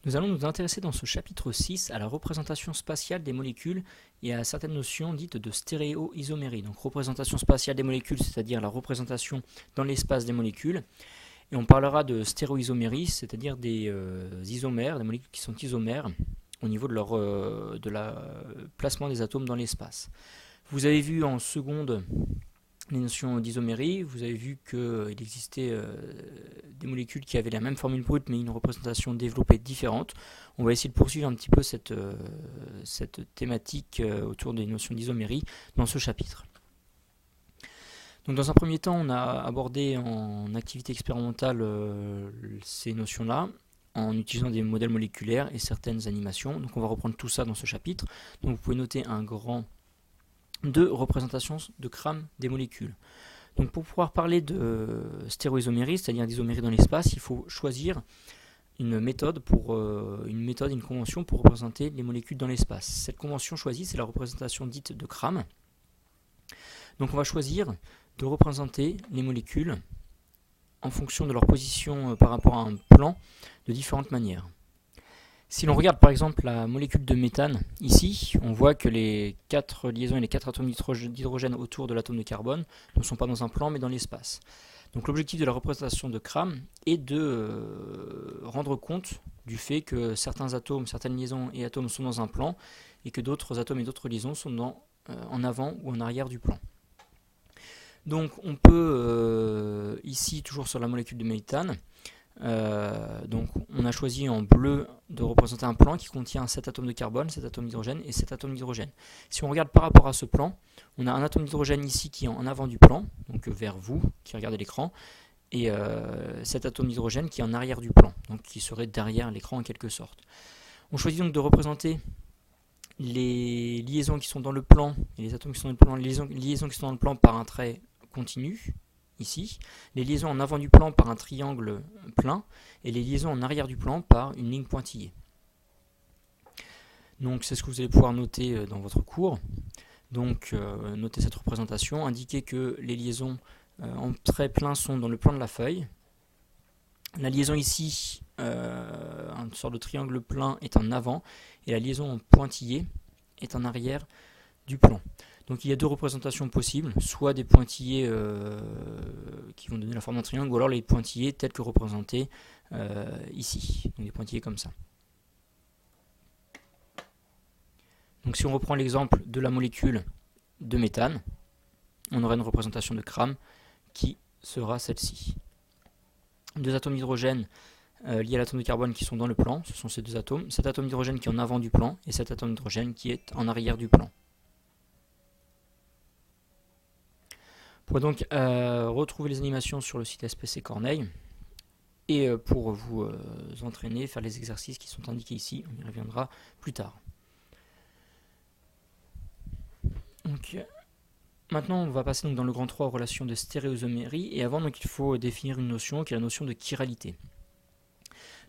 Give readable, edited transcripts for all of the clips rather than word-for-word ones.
Nous allons nous intéresser dans ce chapitre 6 à la représentation spatiale des molécules et à certaines notions dites de stéréoisomérie. Donc représentation spatiale des molécules, c'est-à-dire la représentation dans l'espace des molécules. Et on parlera de stéréoisomérie, c'est-à-dire des isomères, des molécules qui sont isomères au niveau de leur placement des atomes dans l'espace. Vous avez vu en seconde les notions d'isomérie, vous avez vu qu'il existait des molécules qui avaient la même formule brute mais une représentation développée différente. On va essayer de poursuivre un petit peu cette thématique autour des notions d'isomérie dans ce chapitre. Donc dans un premier temps, on a abordé en activité expérimentale ces notions-là en utilisant des modèles moléculaires et certaines animations. Donc on va reprendre tout ça dans ce chapitre. Donc vous pouvez noter un grand 2 représentations de Cram des molécules. Donc pour pouvoir parler de stéréoisomérie, c'est-à-dire d'isomérie dans l'espace, il faut choisir une méthode, une convention pour représenter les molécules dans l'espace. Cette convention choisie, c'est la représentation dite de Cram. Donc on va choisir de représenter les molécules en fonction de leur position par rapport à un plan de différentes manières. Si l'on regarde par exemple la molécule de méthane, ici, on voit que les 4 liaisons et les 4 atomes d'hydrogène autour de l'atome de carbone ne sont pas dans un plan mais dans l'espace. Donc l'objectif de la représentation de Cram est de rendre compte du fait que certains atomes, certaines liaisons et atomes sont dans un plan et que d'autres atomes et d'autres liaisons sont en avant ou en arrière du plan. Donc on peut, ici toujours sur la molécule de méthane, donc on a choisi en bleu de représenter un plan qui contient 7 atomes de carbone, 7 atomes d'hydrogène et 7 atomes d'hydrogène. Si on regarde par rapport à ce plan, on a un atome d'hydrogène ici qui est en avant du plan, donc vers vous qui regardez l'écran, et 7 atomes d'hydrogène qui est en arrière du plan, donc qui serait derrière l'écran en quelque sorte. On choisit donc de représenter les liaisons qui sont dans le plan, et les atomes qui sont dans le plan, les liaisons qui sont dans le plan par un trait continu, ici, les liaisons en avant du plan par un triangle plein et les liaisons en arrière du plan par une ligne pointillée. Donc c'est ce que vous allez pouvoir noter dans votre cours. Donc notez cette représentation, indiquez que les liaisons en trait plein sont dans le plan de la feuille. La liaison ici, une sorte de triangle plein, est en avant et la liaison en pointillé est en arrière du plan. Donc il y a 2 représentations possibles, soit des pointillés qui vont donner la forme d'un triangle, ou alors les pointillés tels que représentés ici, donc des pointillés comme ça. Donc si on reprend l'exemple de la molécule de méthane, on aurait une représentation de Cram qui sera celle-ci. 2 atomes d'hydrogène liés à l'atome de carbone qui sont dans le plan, ce sont ces 2 atomes, cet atome d'hydrogène qui est en avant du plan et cet atome d'hydrogène qui est en arrière du plan. Vous pourrez donc retrouver les animations sur le site SPC Corneille et pour vous entraîner, faire les exercices qui sont indiqués ici, on y reviendra plus tard. Donc, maintenant on va passer donc dans le grand 3 aux relations de stéréoisomérie et avant donc il faut définir une notion qui est la notion de chiralité.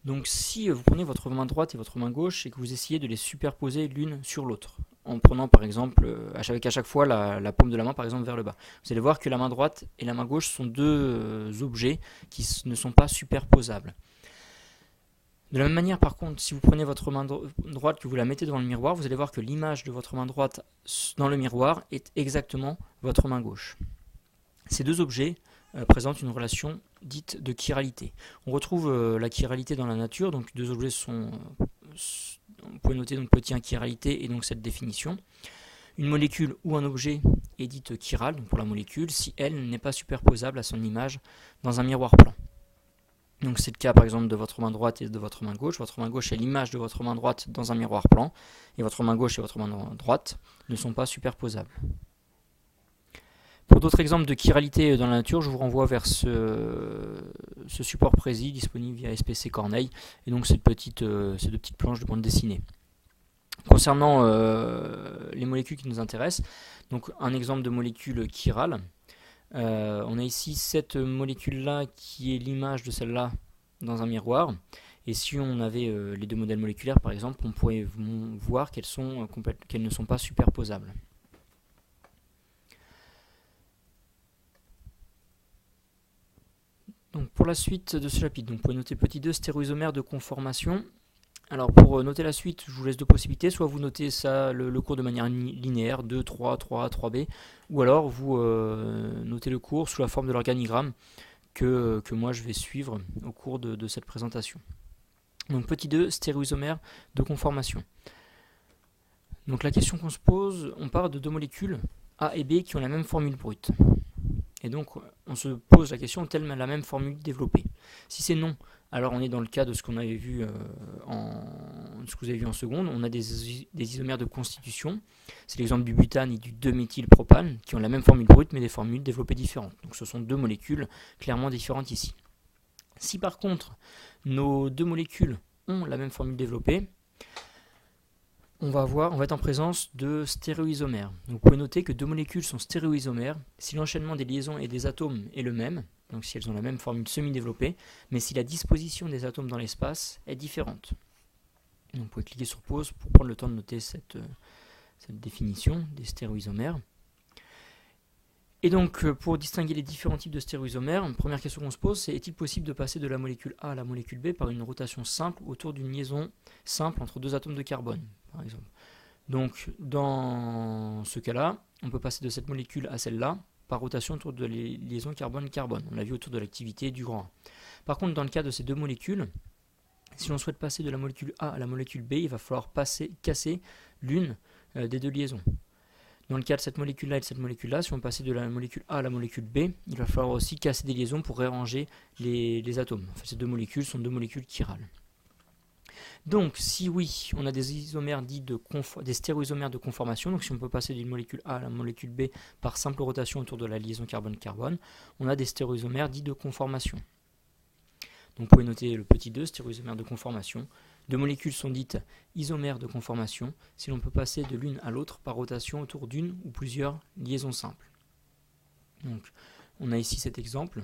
Donc si vous prenez votre main droite et votre main gauche et que vous essayez de les superposer l'une sur l'autre, en prenant par exemple avec à chaque fois la paume de la main par exemple vers le bas, vous allez voir que la main droite et la main gauche sont 2 objets qui ne sont pas superposables. De la même manière par contre, si vous prenez votre main droite que vous la mettez devant le miroir, vous allez voir que l'image de votre main droite dans le miroir est exactement votre main gauche. Ces 2 objets présente une relation dite de chiralité. On retrouve la chiralité dans la nature, donc 2 objets sont, on peut noter donc petit 1 chiralité et donc cette définition. Une molécule ou un objet est dite chirale, donc pour la molécule, si elle n'est pas superposable à son image dans un miroir plan. Donc c'est le cas par exemple de votre main droite et de votre main gauche. Votre main gauche est l'image de votre main droite dans un miroir plan, et votre main gauche et votre main droite ne sont pas superposables. Pour d'autres exemples de chiralité dans la nature, je vous renvoie vers ce support précis disponible via SPC Corneille et donc ces 2 petites planches de bande dessinée. Concernant les molécules qui nous intéressent, donc un exemple de molécule chirale, on a ici cette molécule-là qui est l'image de celle-là dans un miroir. Et si on avait les 2 modèles moléculaires par exemple, on pourrait voir qu'elles ne sont pas superposables. Donc pour la suite de ce chapitre, vous pouvez noter petit 2, stéréoisomère de conformation. Alors pour noter la suite, je vous laisse deux possibilités. Soit vous notez ça, le cours de manière linéaire, 2, 3, 3A, 3B, ou alors vous notez le cours sous la forme de l'organigramme que moi je vais suivre au cours de cette présentation. Donc petit 2, stéréoisomère de conformation. Donc la question qu'on se pose, on part de deux molécules A et B qui ont la même formule brute. Et donc on se pose la question, ont-elles la même formule développée? Si c'est non, alors on est dans le cas de ce qu'on avait vu ce que vous avez vu en seconde. On a des isomères de constitution. C'est l'exemple du butane et du 2-méthylpropane qui ont la même formule brute mais des formules développées différentes. Donc ce sont deux molécules clairement différentes ici. Si par contre nos deux molécules ont la même formule développée, on va être en présence de stéréoisomères. Donc vous pouvez noter que deux molécules sont stéréoisomères si l'enchaînement des liaisons et des atomes est le même, donc si elles ont la même formule semi-développée, mais si la disposition des atomes dans l'espace est différente. Donc vous pouvez cliquer sur pause pour prendre le temps de noter cette définition des stéréoisomères. Et donc, pour distinguer les différents types de stéréoisomères, une première question qu'on se pose, c'est est-il possible de passer de la molécule A à la molécule B par une rotation simple autour d'une liaison simple entre deux atomes de carbone, par exemple. Donc, dans ce cas-là, on peut passer de cette molécule à celle-là par rotation autour de la liaison carbone-carbone. On l'a vu autour de l'activité du grand A. Par contre, dans le cas de ces deux molécules, si l'on souhaite passer de la molécule A à la molécule B, il va falloir casser l'une des deux liaisons. Dans le cas de cette molécule-là et de cette molécule-là, si on passait de la molécule A à la molécule B, il va falloir aussi casser des liaisons pour réarranger les atomes. Enfin, ces deux molécules sont deux molécules chirales. Donc, si oui, on a des isomères dits des stéréoisomères de conformation, donc si on peut passer d'une molécule A à la molécule B par simple rotation autour de la liaison carbone-carbone, on a des stéréoisomères dits de conformation. Donc vous pouvez noter le petit 2, stéréoisomère de conformation. Deux molécules sont dites isomères de conformation si l'on peut passer de l'une à l'autre par rotation autour d'une ou plusieurs liaisons simples. Donc on a ici cet exemple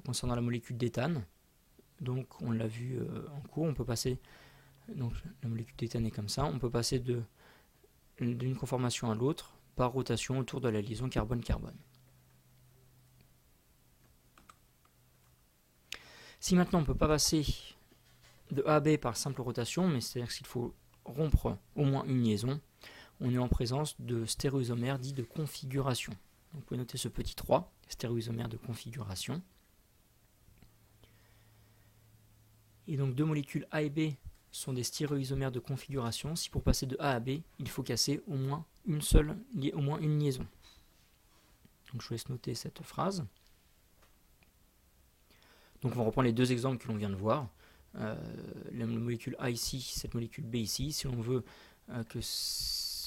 concernant la molécule d'éthane. Donc on l'a vu en cours, on peut passer, donc la molécule d'éthane est comme ça, on peut passer d'une conformation à l'autre par rotation autour de la liaison carbone-carbone. Si maintenant on ne peut pas passer de A à B par simple rotation, mais c'est-à-dire qu'il faut rompre au moins une liaison, on est en présence de stéréoisomères dits de configuration. Donc vous pouvez noter ce petit 3, stéréoisomères de configuration. Et donc deux molécules A et B sont des stéréoisomères de configuration. Si pour passer de A à B, il faut casser au moins une liaison. Donc je vous laisse noter cette phrase. Donc on va reprendre les deux exemples que l'on vient de voir. La molécule A ici, cette molécule B ici. Si on veut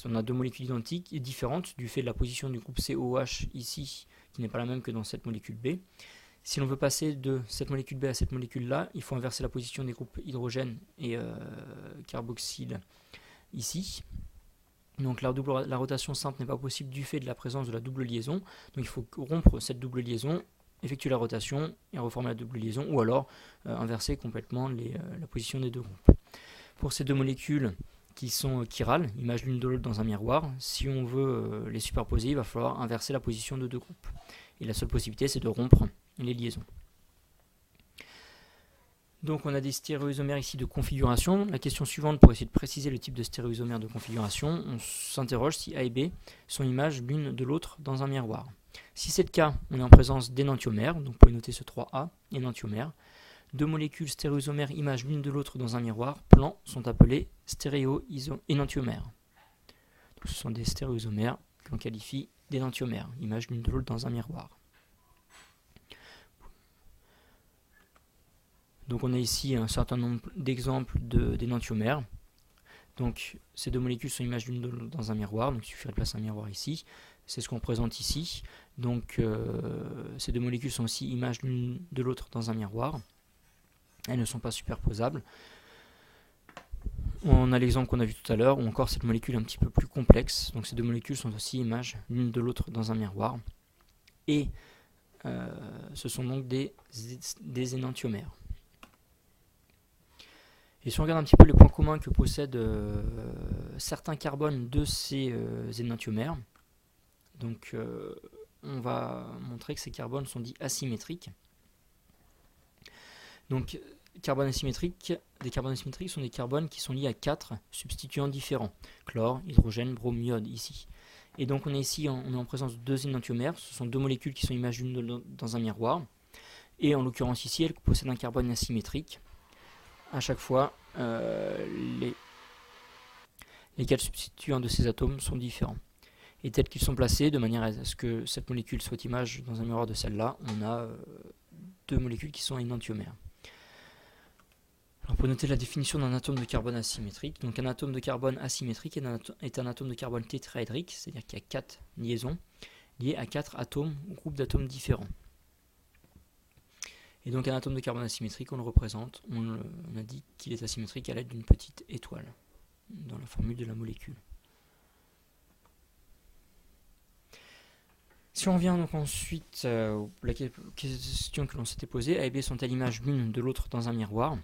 on a deux molécules identiques et différentes du fait de la position du groupe COH ici, qui n'est pas la même que dans cette molécule B. Si l'on veut passer de cette molécule B à cette molécule-là, il faut inverser la position des groupes hydrogène et carboxyle ici. Donc la rotation simple n'est pas possible du fait de la présence de la double liaison. Donc il faut rompre cette double liaison, effectuer la rotation et reformer la double liaison, ou alors inverser complètement la position des deux groupes. Pour ces deux molécules qui sont chirales, image l'une de l'autre dans un miroir, si on veut les superposer, il va falloir inverser la position de deux groupes. Et la seule possibilité, c'est de rompre les liaisons. Donc on a des stéréoisomères ici de configuration. La question suivante, pour essayer de préciser le type de stéréoisomère de configuration, on s'interroge si A et B sont images l'une de l'autre dans un miroir. Si c'est le cas, on est en présence d'énantiomères, donc vous pouvez noter ce 3A, énantiomère. Deux molécules stéréoisomères image l'une de l'autre dans un miroir plan sont appelées stéréoénantiomères. Ce sont des stéréoisomères que l'on qualifie d'énantiomères, image l'une de l'autre dans un miroir. Donc on a ici un certain nombre d'exemples d'énantiomères. Donc ces deux molécules sont images l'une de l'autre dans un miroir, donc il suffit de placer un miroir ici. C'est ce qu'on présente ici. Donc ces deux molécules sont aussi images l'une de l'autre dans un miroir. Elles ne sont pas superposables. On a l'exemple qu'on a vu tout à l'heure, ou encore cette molécule un petit peu plus complexe. Donc ces deux molécules sont aussi images l'une de l'autre dans un miroir. Et ce sont donc des énantiomères. Et si on regarde un petit peu les points communs que possèdent certains carbones de ces énantiomères, donc on va montrer que ces carbones sont dits asymétriques. Donc carbones asymétriques, des carbones asymétriques sont des carbones qui sont liés à 4 substituants différents. Chlore, hydrogène, brome, iode ici. Et donc on est ici on est en présence de 2 énantiomères. Ce sont 2 molécules qui sont images l'une dans un miroir. Et en l'occurrence ici, elles possèdent un carbone asymétrique. À chaque fois, les 4 substituants de ces atomes sont différents. Et tels qu'ils sont placés, de manière à ce que cette molécule soit image dans un miroir de celle-là, on a 2 molécules qui sont énantiomères. Alors pour noter la définition d'un atome de carbone asymétrique, donc un atome de carbone asymétrique est un atome de carbone tétraédrique, c'est-à-dire qu'il y a 4 liaisons liées à 4 atomes ou groupes d'atomes différents. Et donc un atome de carbone asymétrique, on le représente, on a dit qu'il est asymétrique à l'aide d'une petite étoile, dans la formule de la molécule. Si on revient donc ensuite à la question que l'on s'était posée, A et B sont à l'image l'une de l'autre dans un miroir.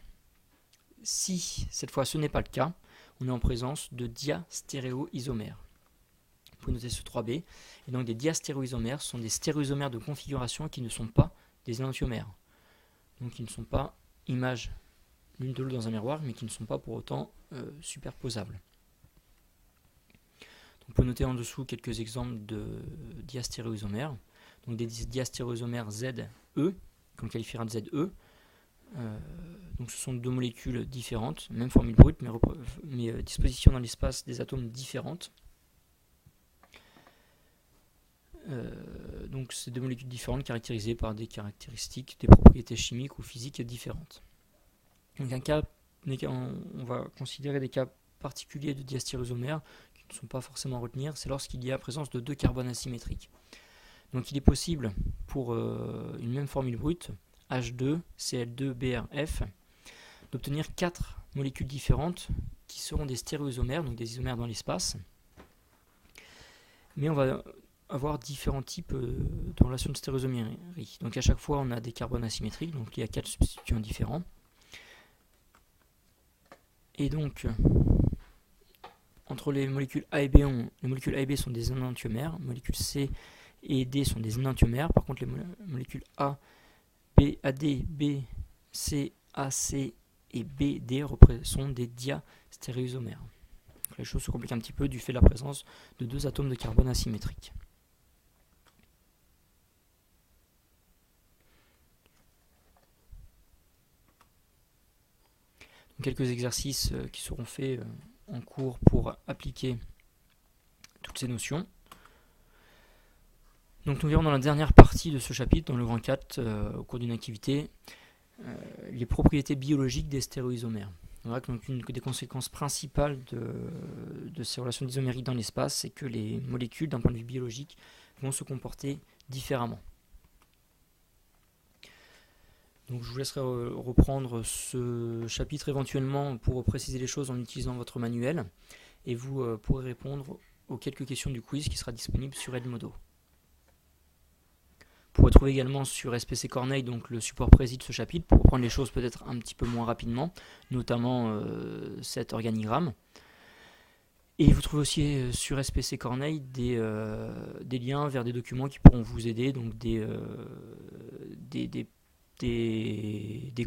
Si cette fois ce n'est pas le cas, on est en présence de diastéréoisomères. Vous pouvez noter ce 3B. Et donc des diastéréoisomères sont des stéréoisomères de configuration qui ne sont pas des énantiomères. Donc ils ne sont pas images l'une de l'autre dans un miroir, mais qui ne sont pas pour autant superposables. On peut noter en dessous quelques exemples de diastéréoisomères. Donc des diastéréoisomères ZE, qu'on qualifiera de ZE. Donc ce sont 2 molécules différentes, même formule brute, mais disposition dans l'espace des atomes différentes. Donc c'est 2 molécules différentes caractérisées par des caractéristiques, des propriétés chimiques ou physiques différentes. Donc on va considérer des cas particuliers de diastéréoisomères qui ne sont pas forcément à retenir, c'est lorsqu'il y a présence de 2 carbones asymétriques. Donc il est possible pour une même formule brute, H2, Cl2, BRF, d'obtenir 4 molécules différentes qui seront des stéréoisomères, donc des isomères dans l'espace. Mais on va avoir différents types de relations de stéréoisomérie. Donc à chaque fois, on a des carbones asymétriques, donc il y a 4 substituants différents. Et donc, entre les molécules A et B, les molécules A et B sont des énantiomères, les molécules C et D sont des énantiomères. Par contre, les molécules A, B, AD, B, C, AC et BD sont des diastéréoisomères. Donc les choses se compliquent un petit peu du fait de la présence de 2 atomes de carbone asymétriques. Donc quelques exercices qui seront faits en cours pour appliquer toutes ces notions. Donc nous verrons dans la dernière partie de ce chapitre, dans le grand 4, au cours d'une activité, les propriétés biologiques des stéréoisomères. On verra que donc une des conséquences principales de ces relations d'isomérique dans l'espace, c'est que les molécules, d'un point de vue biologique, vont se comporter différemment. Donc je vous laisserai reprendre ce chapitre éventuellement pour préciser les choses en utilisant votre manuel, et vous pourrez répondre aux quelques questions du quiz qui sera disponible sur Edmodo. Vous pourrez trouver également sur SPC Corneille donc le support précis de ce chapitre pour reprendre les choses peut-être un petit peu moins rapidement, notamment cet organigramme. Et vous trouvez aussi sur SPC Corneille des liens vers des documents qui pourront vous aider, donc des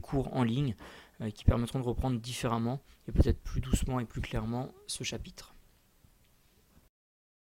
cours en ligne qui permettront de reprendre différemment et peut-être plus doucement et plus clairement ce chapitre.